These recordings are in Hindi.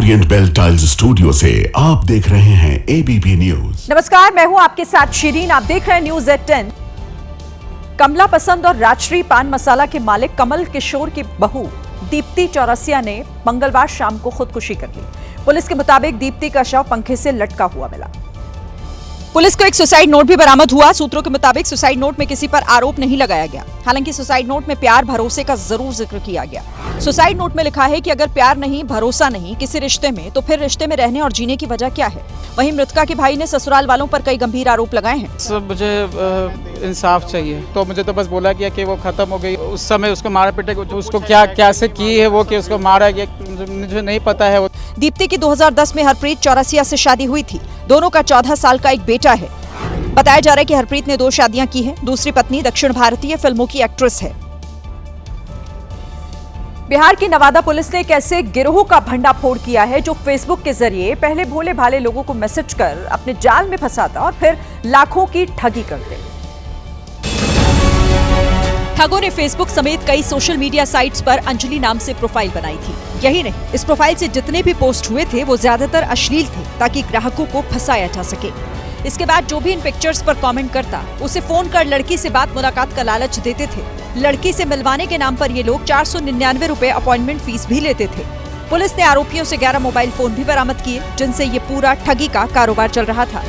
ओरिएंट बेल टाइल्स स्टूडियो से आप देख रहे हैं एबीपी न्यूज। नमस्कार, मैं हूं आपके साथ शिरीन। आप देख रहे हैं न्यूज एट 10। कमला पसंद और राजश्री पान मसाला के मालिक कमल किशोर की बहू दीप्ति चौरसिया ने मंगलवार शाम को खुदकुशी कर ली। पुलिस के मुताबिक दीप्ति का शव पंखे से लटका हुआ मिला। पुलिस को एक सुसाइड नोट भी बरामद हुआ। सूत्रों के मुताबिक सुसाइड नोट में किसी पर आरोप नहीं लगाया गया। हालांकि सुसाइड नोट में प्यार भरोसे का जरूर जिक्र किया गया। सुसाइड नोट में लिखा है कि अगर प्यार नहीं, भरोसा नहीं किसी रिश्ते में, तो फिर रिश्ते में रहने और जीने की वजह क्या है। वहीं मृतका के भाई ने ससुराल वालों पर कई गंभीर आरोप लगाए हैं। सब मुझे इंसाफ चाहिए, तो मुझे तो बस बोला गया कि वो खत्म हो गई। उस समय उसको मारा पीटे, उसको क्या से की है वो, कि उसको मारा गया, मुझे नहीं पता है। वो दीप्ति की 2010 में हरप्रीत चौरसिया से शादी हुई थी। दोनों का 14 साल का एक बेटा है। बताया जा रहा है कि हरप्रीत ने 2 शादियां की हैं। दूसरी पत्नी दक्षिण भारतीय फिल्मों की एक्ट्रेस है। बिहार की नवादा पुलिस ने एक ऐसे गिरोह का भंडाफोड़ किया है जो फेसबुक के जरिए पहले भोले भाले लोगों को मैसेज कर अपने जाल में फंसाता और फिर लाखों की ठगी करते। ठगों ने फेसबुक समेत कई सोशल मीडिया साइट्स पर अंजलि नाम से प्रोफाइल बनाई थी। यही नहीं, इस प्रोफाइल से जितने भी पोस्ट हुए थे वो ज्यादातर अश्लील थे ताकि ग्राहकों को फंसाया जा सके। इसके बाद जो भी इन पिक्चर्स पर कमेंट करता उसे फोन कर लड़की से बात मुलाकात का लालच देते थे। लड़की से मिलवाने के नाम पर ये लोग 499 रुपए अपॉइंटमेंट फीस भी लेते थे। पुलिस ने आरोपियों से 11 मोबाइल फोन भी बरामद किए जिनसे ये पूरा ठगी का कारोबार चल रहा था।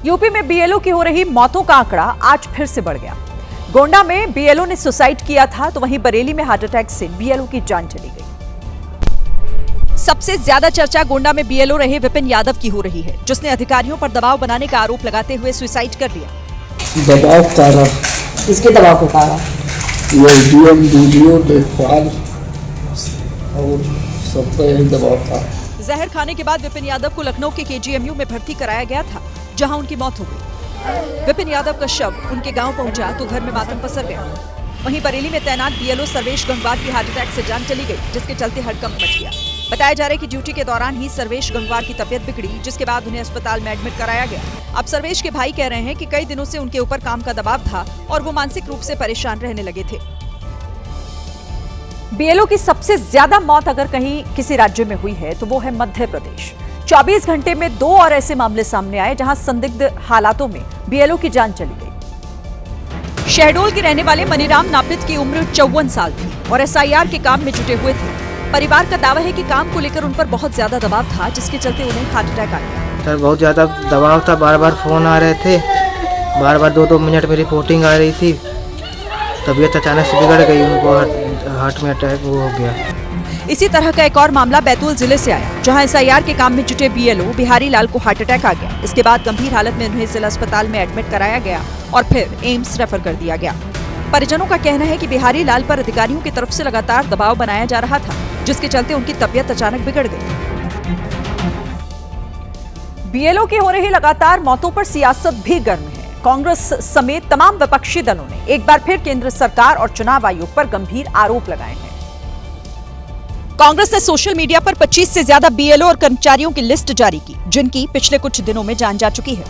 यूपी में बीएलओ की हो रही मौतों का आंकड़ा आज फिर से बढ़ गया। गोंडा में बीएलओ ने सुसाइड किया था, तो वहीं बरेली में हार्ट अटैक से बीएलओ की जान चली गई। सबसे ज्यादा चर्चा गोंडा में बीएलओ रहे विपिन यादव की हो रही है, जिसने अधिकारियों पर दबाव बनाने का आरोप लगाते हुए सुसाइड कर लिया। दबाव कारण किसके दबाव के कारण? डीएम वीडियो देखभाल और सबका यही दबाव था। जहर खाने के बाद विपिन यादव को लखनऊ के केजीएमयू में भर्ती कराया गया था, जहां उनकी मौत हो गई। विपिन यादव का शव उनके गांव पहुंचा तो घर में मातम पसर गया। वहीं बरेली में तैनात बीएलओ सर्वेश गंगवार की हार्ट अटैक से जान चली गई, जिसके चलते हड़कंप मच गया। बताया जा रहा है कि ड्यूटी के दौरान ही सर्वेश गंगवार की तबीयत बिगड़ी, जिसके बाद उन्हें अस्पताल में एडमिट कराया गया। अब सर्वेश के भाई कह रहे हैं कि कई दिनों से उनके ऊपर काम का दबाव था और वो मानसिक रूप से परेशान रहने लगे थे। बीएलओ की सबसे ज्यादा मौत अगर कहीं किसी राज्य में हुई है तो वो है मध्य प्रदेश। 24 घंटे में 2 और ऐसे मामले सामने आए जहां संदिग्ध हालातों में बीएलओ की जान चली गई। शहडोल के रहने वाले मनीराम नापित की उम्र 54 साल थी और एसआईआर के काम में जुटे हुए थे। परिवार का दावा है कि काम को लेकर उन पर बहुत ज्यादा दबाव था, जिसके चलते उन्हें हार्ट अटैक आ गया। सर बहुत ज्यादा दबाव था, बार-बार फोन आ रहे थे, बार-बार 2-2 मिनट में रिपोर्टिंग आ रही थी। तबीयत अचानक से बिगड़ गई, उनको हार्ट में अटैक हो गया। इसी तरह का एक और मामला बैतूल जिले से आया, जहां एसआईआर के काम में जुटे बीएलओ बिहारी लाल को हार्ट अटैक आ गया। इसके बाद गंभीर हालत में उन्हें जिला अस्पताल में एडमिट कराया गया और फिर एम्स रेफर कर दिया गया। परिजनों का कहना है कि बिहारी लाल पर अधिकारियों की तरफ से लगातार दबाव बनाया जा रहा था, जिसके चलते उनकी तबीयत अचानक बिगड़ गई। बीएलओ की हो रही लगातार मौतों पर सियासत भी गर्म है। कांग्रेस समेत तमाम विपक्षी दलों ने एक बार फिर केंद्र सरकार और चुनाव आयोग पर गंभीर आरोप लगाए हैं। कांग्रेस ने सोशल मीडिया पर 25 से ज्यादा बीएलओ और कर्मचारियों की लिस्ट जारी की, जिनकी पिछले कुछ दिनों में जान जा चुकी है।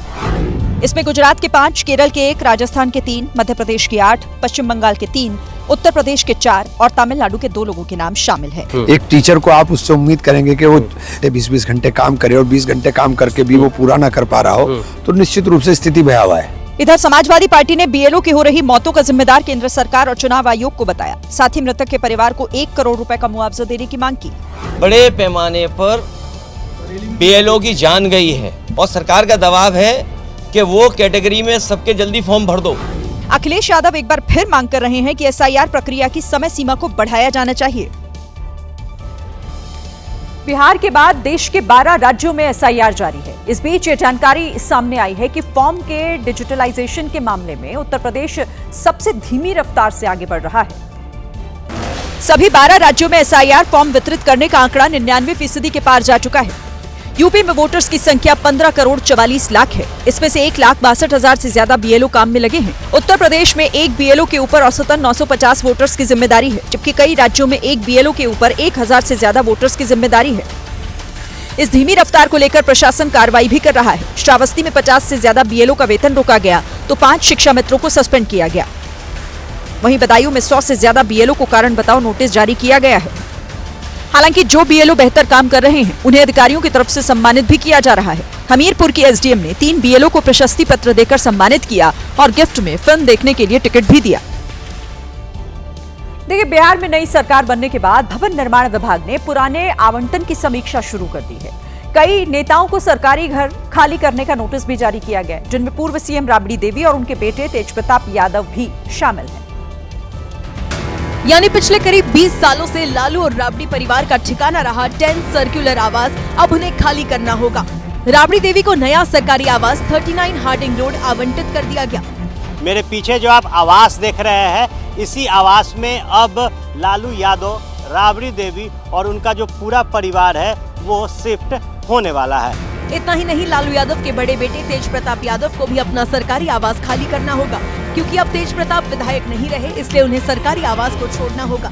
इसमें गुजरात के 5, केरल के 1, राजस्थान के 3, मध्य प्रदेश के 8, पश्चिम बंगाल के 3, उत्तर प्रदेश के 4 और तमिलनाडु के 2 लोगों के नाम शामिल है। एक टीचर को आप उससे उम्मीद करेंगे कि वो 20-20 घंटे काम करे और 20 घंटे काम करके भी वो पूरा ना कर पा रहा हो, तो निश्चित रूप से स्थिति भयावह है। इधर समाजवादी पार्टी ने बीएलओ की हो रही मौतों का जिम्मेदार केंद्र सरकार और चुनाव आयोग को बताया। साथ ही मृतक के परिवार को 1 करोड़ रुपए का मुआवजा देने की मांग की। बड़े पैमाने पर बीएलओ की जान गई है और सरकार का दबाव है कि वो कैटेगरी में सबके जल्दी फॉर्म भर दो। अखिलेश यादव एक बार फिर मांग कर रहे हैं कि एसआईआर प्रक्रिया की समय सीमा को बढ़ाया जाना चाहिए। बिहार के बाद देश के 12 राज्यों में एसआईआर जारी है। इस बीच ये जानकारी सामने आई है कि फॉर्म के डिजिटलाइजेशन के मामले में उत्तर प्रदेश सबसे धीमी रफ्तार से आगे बढ़ रहा है। सभी 12 राज्यों में एसआईआर फॉर्म वितरित करने का आंकड़ा 99% के पार जा चुका है। यूपी में वोटर्स की संख्या 15 करोड़ 44 लाख है। इसमें से 1,62,000 से ज्यादा बीएलओ काम में लगे हैं। उत्तर प्रदेश में एक बीएलओ के ऊपर औसतन 950 वोटर्स की जिम्मेदारी है, जबकि कई राज्यों में एक बीएलओ के ऊपर 1000 से ज्यादा वोटर्स की जिम्मेदारी है। इस धीमी रफ्तार को लेकर प्रशासन कार्रवाई भी कर रहा है। श्रावस्ती में 50 से ज्यादा बीएलओ का वेतन रोका गया तो 5 शिक्षा मित्रों को सस्पेंड किया गया। वहीं बदायूं में 100 से ज्यादा बीएलओ को कारण बताओ नोटिस जारी किया गया है। हालांकि जो बीएलओ बेहतर काम कर रहे हैं उन्हें अधिकारियों की तरफ से सम्मानित भी किया जा रहा है। हमीरपुर की एसडीएम ने 3 बीएलओ को प्रशस्ति पत्र देकर सम्मानित किया और गिफ्ट में फिल्म देखने के लिए टिकट भी दिया। देखिए, बिहार में नई सरकार बनने के बाद भवन निर्माण विभाग ने पुराने आवंटन की समीक्षा शुरू कर दी है। कई नेताओं को सरकारी घर खाली करने का नोटिस भी जारी किया गया, जिनमें पूर्व सीएम राबड़ी देवी और उनके बेटे तेजप्रताप यादव भी शामिल हैं। यानी पिछले करीब 20 सालों से लालू और राबड़ी परिवार का ठिकाना रहा 10 सर्कुलर आवास अब उन्हें खाली करना होगा। राबड़ी देवी को नया सरकारी आवास 39 हार्डिंग रोड आवंटित कर दिया गया। मेरे पीछे जो आप आवास देख रहे हैं, इसी आवास में अब लालू यादव, राबड़ी देवी और उनका जो पूरा परिवार है वो शिफ्ट होने वाला है। इतना ही नहीं, लालू यादव के बड़े बेटे तेजप्रताप यादव को भी अपना सरकारी आवास खाली करना होगा, क्योंकि अब तेजप्रताप विधायक नहीं रहे, इसलिए उन्हें सरकारी आवास को छोड़ना होगा।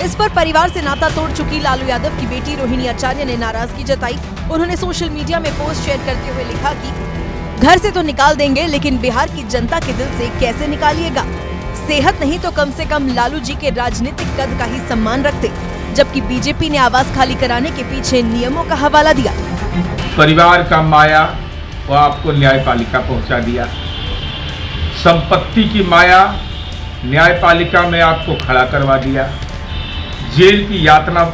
इस पर परिवार से नाता तोड़ चुकी लालू यादव की बेटी रोहिणी आचार्य ने नाराजगी जताई। उन्होंने सोशल मीडिया में पोस्ट शेयर करते हुए लिखा कि घर से तो निकाल देंगे, लेकिन बिहार की जनता के दिल से कैसे निकालिएगा। सेहत नहीं तो कम से कम लालू जी के राजनीतिक कद का ही सम्मान रखते। जबकि बीजेपी ने आवास खाली कराने के पीछे नियमों का हवाला दिया। परिवार का माया वो आपको न्यायपालिका पहुंचा दिया, संपत्ति की माया न्यायपालिका में आपको खड़ा करवा दिया, जेल की यातना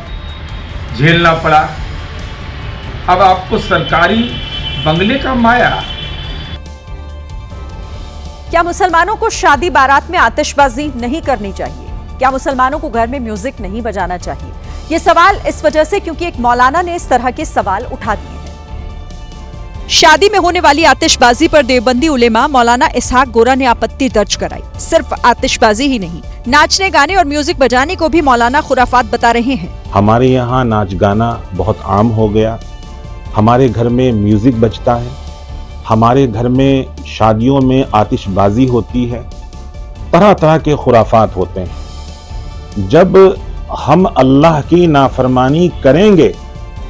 झेलना पड़ा। अब आपको सरकारी बंगले का माया। क्या मुसलमानों को शादी बारात में आतिशबाजी नहीं करनी चाहिए? क्या मुसलमानों को घर में म्यूजिक नहीं बजाना चाहिए? ये सवाल इस वजह से क्योंकि एक मौलाना ने इस तरह के सवाल उठा दिए हैं। शादी में होने वाली आतिशबाजी पर देवबंदी उलेमा मौलाना इसहाक गोरा ने आपत्ति दर्ज कराई। सिर्फ आतिशबाजी ही नहीं, नाचने गाने और म्यूजिक बजाने को भी मौलाना खुराफात बता रहे हैं। हमारे यहाँ नाच गाना बहुत आम हो गया, हमारे घर में म्यूजिक बजता है, हमारे घर में शादियों में आतिशबाजी होती है, तरह तरह के खुराफात होते हैं। जब हम अल्लाह की नाफरमानी करेंगे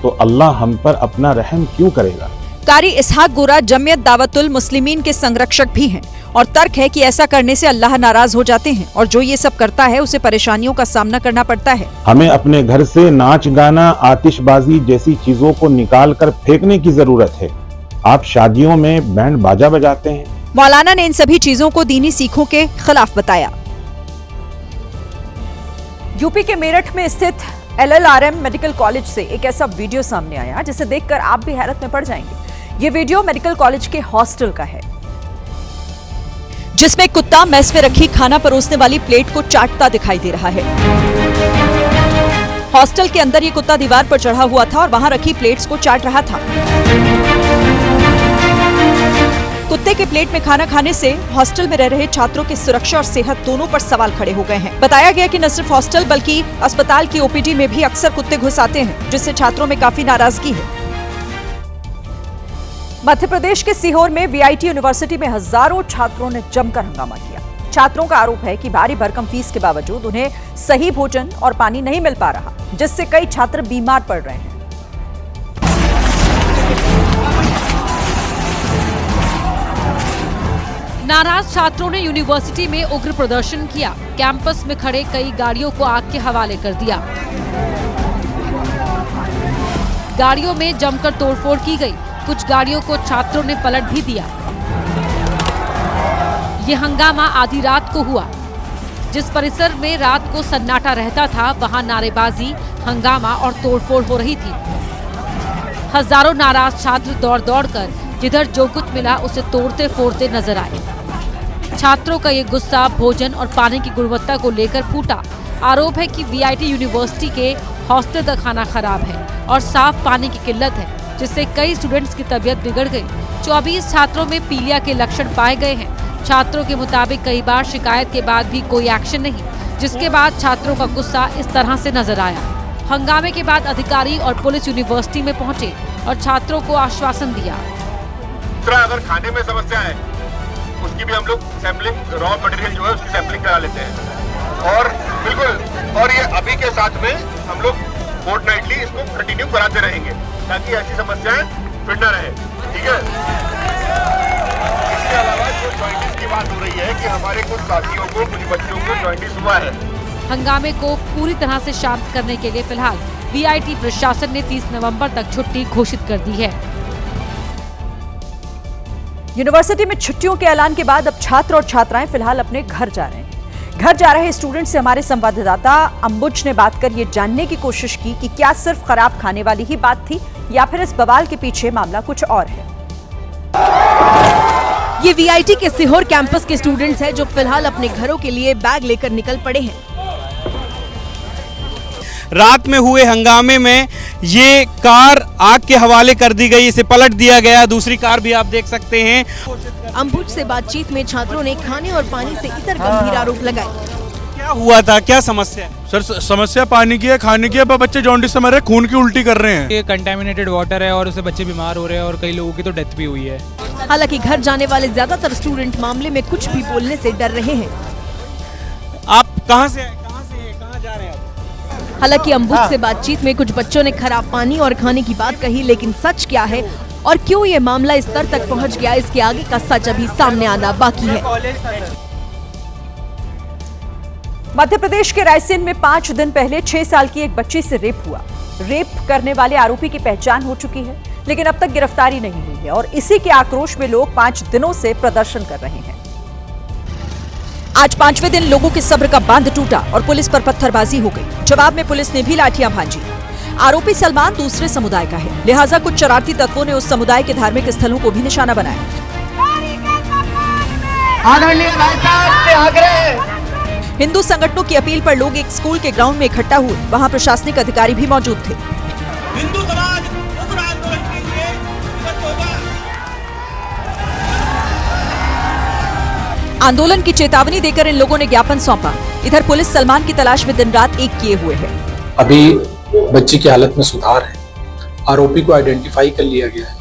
तो अल्लाह हम पर अपना रहम क्यों करेगा? कारी इसहाक गोरा जमियत दावतुल मुस्लिमीन के संरक्षक भी हैं और तर्क है कि ऐसा करने से अल्लाह नाराज हो जाते हैं और जो ये सब करता है उसे परेशानियों का सामना करना पड़ता है। हमें अपने घर से नाच गाना, आतिशबाजी जैसी चीजों को निकाल कर फेंकने की जरूरत है। आप शादियों में बैंड बाजा बजाते हैं। मौलाना ने इन सभी चीजों को दीनी सीखों के खिलाफ बताया। यूपी के मेरठ में स्थित LLRM मेडिकल कॉलेज से एक ऐसा वीडियो सामने आया जिसे देखकर आप भी हैरत में पड़ जाएंगे। ये वीडियो मेडिकल कॉलेज के हॉस्टल का है, जिसमें कुत्ता मेस में रखी खाना परोसने वाली प्लेट को चाटता दिखाई दे रहा है। हॉस्टल के अंदर ये कुत्ता दीवार पर चढ़ा हुआ था और वहां रखी प्लेट्स को चाट रहा था। कुत्ते के प्लेट में खाना खाने से हॉस्टल में रह रहे छात्रों की सुरक्षा और सेहत दोनों पर सवाल खड़े हो गए हैं। बताया गया कि न सिर्फ हॉस्टल बल्कि अस्पताल की ओपीडी में भी अक्सर कुत्ते घुस आते हैं, जिससे छात्रों में काफी नाराजगी है। मध्य प्रदेश के सीहोर में वीआईटी यूनिवर्सिटी में हजारों छात्रों ने जमकर हंगामा किया। छात्रों का आरोप है कि भारी भरकम फीस के बावजूद उन्हें सही भोजन और पानी नहीं मिल पा रहा, जिससे कई छात्र बीमार पड़ रहे हैं। नाराज छात्रों ने यूनिवर्सिटी में उग्र प्रदर्शन किया। कैंपस में खड़े कई गाड़ियों को आग के हवाले कर दिया। गाड़ियों में जमकर तोड़फोड़ की गई। कुछ गाड़ियों को छात्रों ने पलट भी दिया। ये हंगामा आधी रात को हुआ। जिस परिसर में रात को सन्नाटा रहता था, वहां नारेबाजी, हंगामा और तोड़फोड़ हो रही थी। हजारों नाराज छात्र दौड़ दौड़कर जिधर जो कुछ मिला उसे तोड़ते फोड़ते नजर आए। छात्रों का ये गुस्सा भोजन और पानी की गुणवत्ता को लेकर फूटा। आरोप है कि वीआईटी यूनिवर्सिटी के हॉस्टल का खाना खराब है और साफ पानी की किल्लत है, जिससे कई स्टूडेंट्स की तबीयत बिगड़ गई। 24 छात्रों में पीलिया के लक्षण पाए गए हैं। छात्रों के मुताबिक कई बार शिकायत के बाद भी कोई एक्शन नहीं, जिसके बाद छात्रों का गुस्सा इस तरह से नजर आया। हंगामे के बाद अधिकारी और पुलिस यूनिवर्सिटी में पहुंचे और छात्रों को आश्वासन दिया। अगर खाने में समस्या है उसकी भी हम लोग सैंपलिंग, रॉ मटेरियल जो है उसकी सैंपलिंग करा लेते हैं और बिल्कुल, और ये अभी के साथ में हम लोग फोर्टनाइटली इसको कंटिन्यू कराते रहेंगे ताकि ऐसी समस्याएं फिर न रहे। ठीक है। इसके अलावा जो जॉइंटिस की बात हो रही है कि हमारे कुछ साथियों को, कुछ बच्चों को जॉइंटिस हुआ है। हंगामे को पूरी तरह से शांत करने के लिए फिलहाल वीआईटी प्रशासन ने 30 नवंबर तक छुट्टी घोषित कर दी है। यूनिवर्सिटी में छुट्टियों के ऐलान के बाद अब छात्र और छात्राएं फिलहाल अपने घर जा रहे हैं। घर जा रहे स्टूडेंट से हमारे संवाददाता अंबुज ने बात कर ये जानने की कोशिश की कि क्या सिर्फ खराब खाने वाली ही बात थी या फिर इस बवाल के पीछे मामला कुछ और है। ये वीआईटी के सीहोर कैंपस के स्टूडेंट्स हैं जो फिलहाल अपने घरों के लिए बैग लेकर निकल पड़े हैं। रात में हुए हंगामे में ये कार आग के हवाले कर दी गई, इसे पलट दिया गया। दूसरी कार भी आप देख सकते हैं। अंबुज से बातचीत में छात्रों ने खाने और पानी से इतर गंभीर आरोप लगाए। क्या हुआ था, क्या समस्या है? सर समस्या पानी की है, खाने की है, पर बच्चे जॉन्डिस से मर रहे हैं, खून की उल्टी कर रहे हैं। ये कंटामिनेटेड वाटर है और उससे बच्चे बीमार हो रहे हैं और कई लोगों की तो डेथ भी हुई है। हालांकि घर जाने वाले ज्यादातर स्टूडेंट मामले में कुछ भी बोलने से डर रहे हैं। आप कहाँ से कहाँ जा रहे हैं? हालांकि अंबुज से बातचीत में कुछ बच्चों ने खराब पानी और खाने की बात कही, लेकिन सच क्या है और क्यों ये मामला इस स्तर तक पहुंच गया, इसके आगे का सच अभी सामने आना बाकी है। मध्य प्रदेश के रायसेन में 5 दिन पहले 6 साल की एक बच्ची से रेप हुआ। रेप करने वाले आरोपी की पहचान हो चुकी है, लेकिन अब तक गिरफ्तारी नहीं हुई है और इसी के आक्रोश में लोग 5 दिनों से प्रदर्शन कर रहे हैं। आज 5वें दिन लोगों के सब्र का बांध टूटा और पुलिस पर पत्थरबाजी हो गई। जवाब में पुलिस ने भी लाठियां भांजी। आरोपी सलमान दूसरे समुदाय का है, लिहाजा कुछ शरारती तत्वों ने उस समुदाय के धार्मिक स्थलों को भी निशाना बनाया। हिंदू संगठनों की अपील पर लोग एक स्कूल के ग्राउंड में इकट्ठा हुए। वहां प्रशासनिक अधिकारी भी मौजूद थे। हिंदू समाज उग्र आंदोलन के लिए विवश होगा। आंदोलन की चेतावनी देकर इन लोगों ने ज्ञापन सौंपा। इधर पुलिस सलमान की तलाश में दिन रात एक किए हुए है। अभी बच्ची की हालत में सुधार है, आरोपी को आइडेंटिफाई कर लिया गया है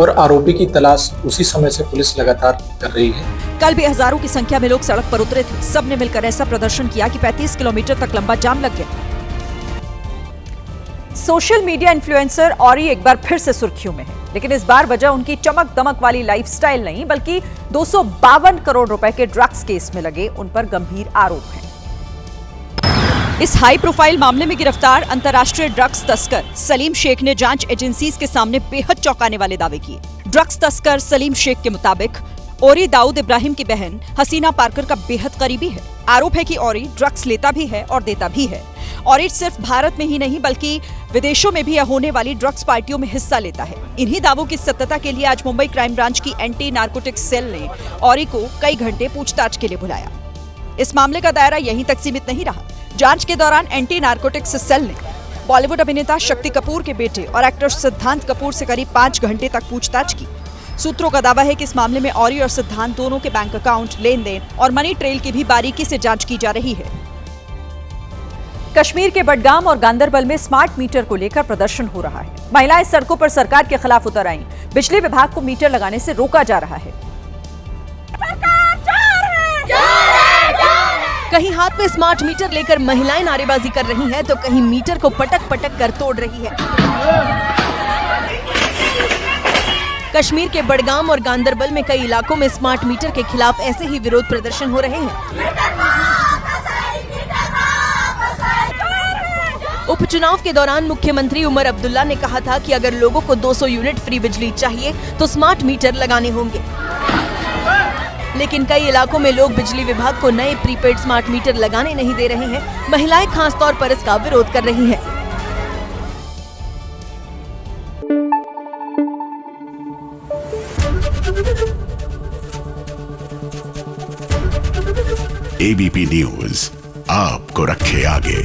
और आरोपी की तलाश उसी समय से पुलिस लगातार कर रही है। कल भी हजारों की संख्या में लोग सड़क पर उतरे थे। सबने मिलकर ऐसा प्रदर्शन किया कि 35 किलोमीटर तक लंबा जाम लग गया। सोशल मीडिया इन्फ्लुएंसर औरी एक बार फिर से सुर्खियों में है, लेकिन इस बार वजह उनकी चमक दमक वाली लाइफस्टाइल नहीं, बल्कि 252 करोड़ रुपए के ड्रग्स केस में लगे उन पर गंभीर आरोप हैं। इस हाई प्रोफाइल मामले में गिरफ्तार अंतर्राष्ट्रीय ड्रग्स तस्कर सलीम शेख ने जांच एजेंसीज के सामने बेहद चौंकाने वाले दावे किए। ड्रग्स तस्कर सलीम शेख के मुताबिक औरी दाऊद इब्राहिम की बहन हसीना पार्कर का बेहद करीबी है। आरोप है कि औरी ड्रग्स लेता भी है और देता भी है। औरी सिर्फ भारत में ही नहीं बल्कि विदेशों में भी होने वाली ड्रग्स पार्टियों में हिस्सा लेता है। इन्हीं दावों की सत्यता के लिए आज मुंबई क्राइम ब्रांच की एंटी नार्कोटिक्स सेल ने औरी को कई घंटे पूछताछ के लिए बुलाया। इस मामले का दायरा यहीं तक सीमित नहीं रहा। जांच के दौरान एंटी नार्कोटिक्स सेल ने बॉलीवुड अभिनेता शक्ति कपूर के बेटे और एक्टर सिद्धांत कपूर से करीब 5 घंटे तक पूछताछ की। सूत्रों का दावा है कि इस मामले में औरी और सिद्धांत दोनों के बैंक अकाउंट, लेन देन और मनी ट्रेल की भी बारीकी से जांच की जा रही है। कश्मीर के बडगाम और गांदरबल में स्मार्ट मीटर को लेकर प्रदर्शन हो रहा है। महिलाएं सड़कों पर सरकार के खिलाफ उतर आईं। बिजली विभाग को मीटर लगाने से रोका जा रहा है। कहीं हाथ में स्मार्ट मीटर लेकर महिलाएं नारेबाजी कर रही हैं, तो कहीं मीटर को पटक पटक कर तोड़ रही है। कश्मीर के बडगाम और गांदरबल में कई इलाकों में स्मार्ट मीटर के खिलाफ ऐसे ही विरोध प्रदर्शन हो रहे हैं। उपचुनाव के दौरान मुख्यमंत्री उमर अब्दुल्ला ने कहा था कि अगर लोगों को 200 यूनिट फ्री बिजली चाहिए तो स्मार्ट मीटर लगाने होंगे, लेकिन कई इलाकों में लोग बिजली विभाग को नए प्रीपेड स्मार्ट मीटर लगाने नहीं दे रहे हैं। महिलाएं खास तौर पर इसका विरोध कर रही हैं। एबीपी न्यूज आपको रखे आगे।